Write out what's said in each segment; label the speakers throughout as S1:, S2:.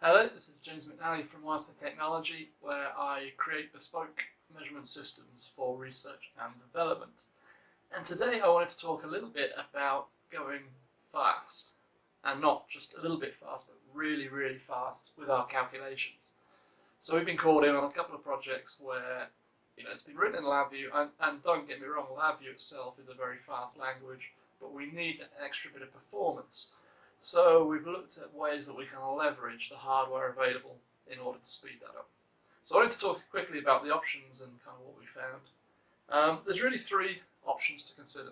S1: Hello, this is James McNally from Wireless Technology, where I create bespoke measurement systems for research and development. And today I wanted to talk a little bit about going fast, and not just a little bit fast, but really, really fast with our calculations. So we've been called in on a couple of projects where it's been written in LabVIEW, and don't get me wrong, LabVIEW itself is a very fast language, but we need an extra bit of performance. So we've looked at ways that we can leverage the hardware available in order to speed that up. So I wanted to talk quickly about the options and kind of what we found. There's really three options to consider.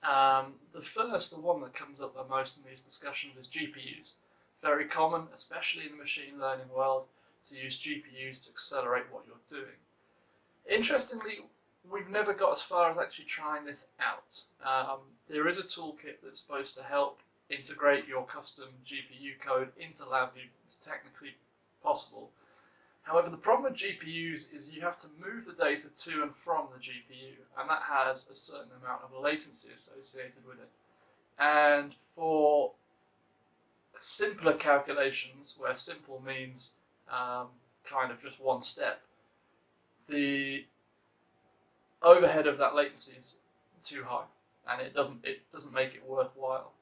S1: The first, the one that comes up the most in these discussions, is GPUs. Very common, especially in the machine learning world, to use GPUs to accelerate what you're doing. Interestingly, we've never got as far as actually trying this out. There is a toolkit that's supposed to help integrate your custom GPU code into LabVIEW. It's technically possible. However, the problem with GPUs is you have to move the data to and from the GPU, and that has a certain amount of latency associated with it. And for simpler calculations, where simple means kind of just one step, the overhead of that latency is too high, and it doesn't make it worthwhile.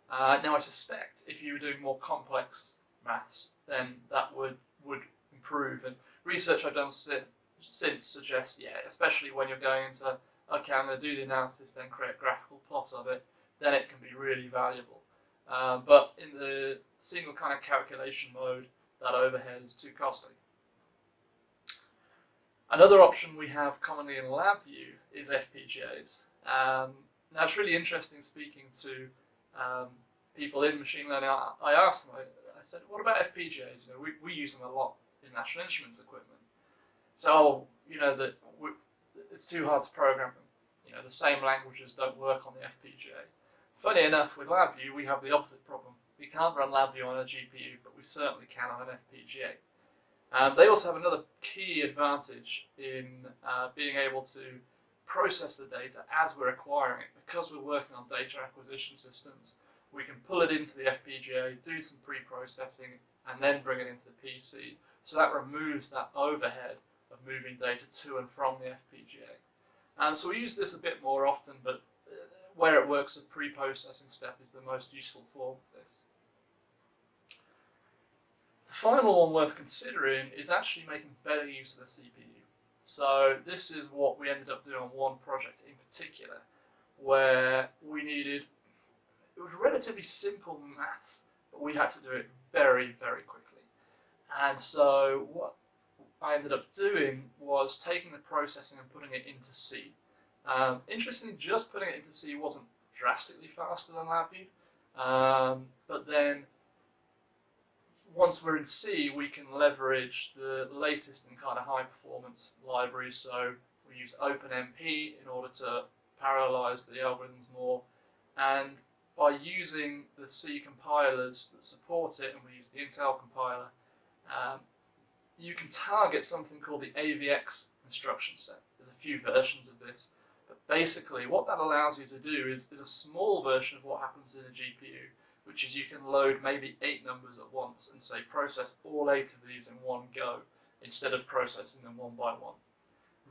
S1: Now, I suspect if you were doing more complex maths, then that would improve. And research I've done since suggests, especially when you're going into, okay, I'm going to do the analysis, then create a graphical plot of it, then it can be really valuable. But in the single kind of calculation mode, that overhead is too costly. Another option we have commonly in LabVIEW is FPGAs. Now, it's really interesting speaking to people in machine learning. I asked them, I said, what about FPGAs? We use them a lot in National Instruments equipment. So, it's too hard to program them. The same languages don't work on the FPGAs. Funny enough, with LabVIEW, we have the opposite problem. We can't run LabVIEW on a GPU, but we certainly can on an FPGA. They also have another key advantage in being able to process the data as we're acquiring it. Because we're working on data acquisition systems, we can pull it into the FPGA, do some pre-processing, and then bring it into the PC. So that removes that overhead of moving data to and from the FPGA. So we use this a bit more often, but where it works, the pre-processing step is the most useful form of this. The final one worth considering is actually making better use of the CPU. So this is what we ended up doing on one project in particular, where it was relatively simple maths, but we had to do it very, very quickly. And so what I ended up doing was taking the processing and putting it into C. Interestingly, just putting it into C wasn't drastically faster than LabVIEW, but then once we're in C, we can leverage the latest and kind of high performance libraries. So we used OpenMP in order to parallelize the algorithms more, and by using the C compilers that support it, and we use the Intel compiler, you can target something called the AVX instruction set. There's a few versions of this, but basically what that allows you to do is a small version of what happens in a GPU, which is you can load maybe 8 numbers at once and say process all 8 of these in one go, instead of processing them one by one.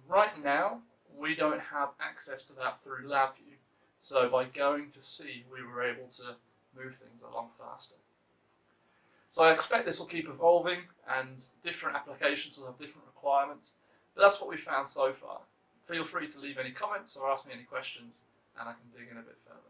S1: Right now, we don't have access to that through LabVIEW, so by going to C, we were able to move things along faster. So I expect this will keep evolving, and different applications will have different requirements, but that's what we found so far. Feel free to leave any comments or ask me any questions, and I can dig in a bit further.